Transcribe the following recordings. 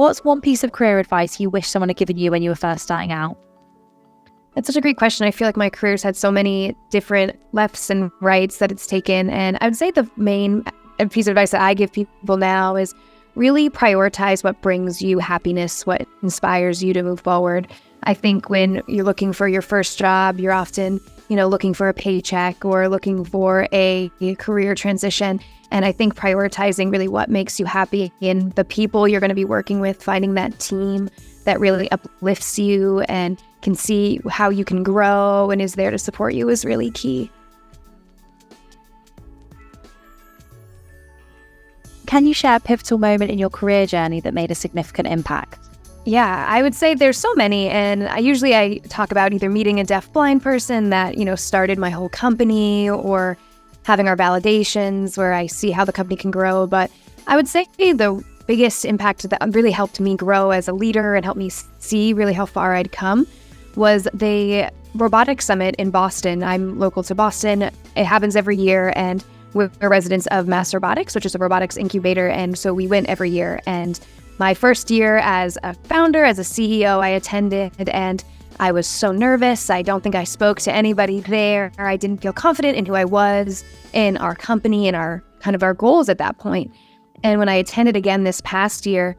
What's one piece of career advice you wish someone had given you when you were first starting out? That's such a great question. I feel like my career's had so many different lefts and rights that it's taken. And I would say the main piece of advice that I give people now is really prioritize what brings you happiness, what inspires you to move forward. I think when you're looking for your first job, you're often, looking for a paycheck or looking for a career transition. And I think prioritizing really what makes you happy in the people you're going to be working with, finding that team that really uplifts you and can see how you can grow and is there to support you is really key. Can you share a pivotal moment in your career journey that made a significant impact? Yeah, I would say there's so many. And I talk about either meeting a deaf-blind person that, started my whole company, or having our validations where I see how the company can grow. But I would say the biggest impact that really helped me grow as a leader and helped me see really how far I'd come was the Robotics Summit in Boston. I'm local to Boston. It happens every year, and we're residents of Mass Robotics, which is a robotics incubator. And so we win every year. And my first year as a founder, as a CEO, I attended, and I was so nervous. I don't think I spoke to anybody there. I didn't feel confident in who I was, in our company, and our goals at that point. And when I attended again this past year,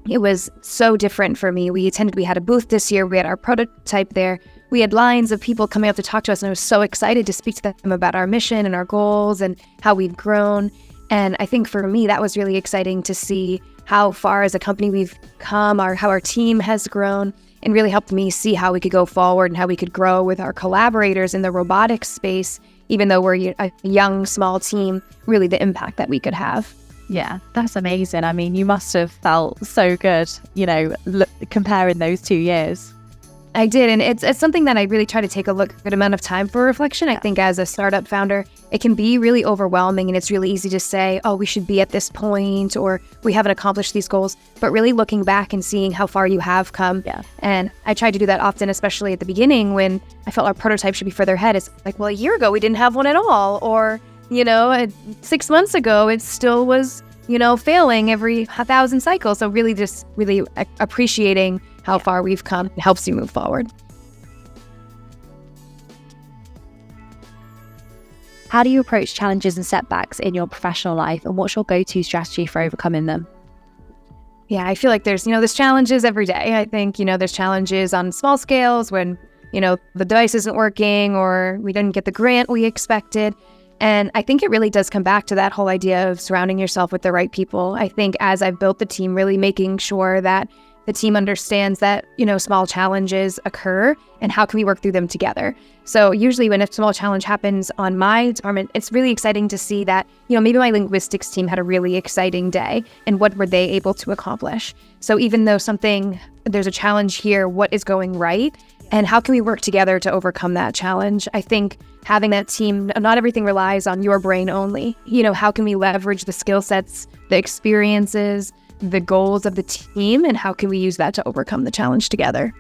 it was so different for me. We had a booth this year. We had our prototype there. We had lines of people coming up to talk to us, and I was so excited to speak to them about our mission and our goals and how we've grown. And I think for me, that was really exciting to see how far as a company we've come, how our team has grown, and really helped me see how we could go forward and how we could grow with our collaborators in the robotics space, even though we're a young, small team, really the impact that we could have. Yeah, that's amazing. I mean, you must have felt so good, comparing those 2 years. I did, and it's something that I really try to take a good amount of time for reflection. I think as a startup founder, it can be really overwhelming, and it's really easy to say, oh, we should be at this point, or we haven't accomplished these goals, but really looking back and seeing how far you have come. Yeah. And I try to do that often, especially at the beginning when I felt our prototype should be further ahead. It's like, well, a year ago, we didn't have one at all, or, 6 months ago, it still was, failing every 1,000 cycles. So really appreciating how far we've come helps you move forward. How do you approach challenges and setbacks in your professional life, and what's your go-to strategy for overcoming them? Yeah, I feel like there's challenges every day. I think, there's challenges on small scales when, the device isn't working or we didn't get the grant we expected. And I think it really does come back to that whole idea of surrounding yourself with the right people. I think as I've built the team, really making sure that the team understands that, small challenges occur and how can we work through them together. So usually when a small challenge happens on my department, it's really exciting to see that, maybe my linguistics team had a really exciting day and what were they able to accomplish. So even though there's a challenge here, what is going right and how can we work together to overcome that challenge? I think having that team, not everything relies on your brain only. How can we leverage the skill sets, the experiences, the goals of the team, and how can we use that to overcome the challenge together?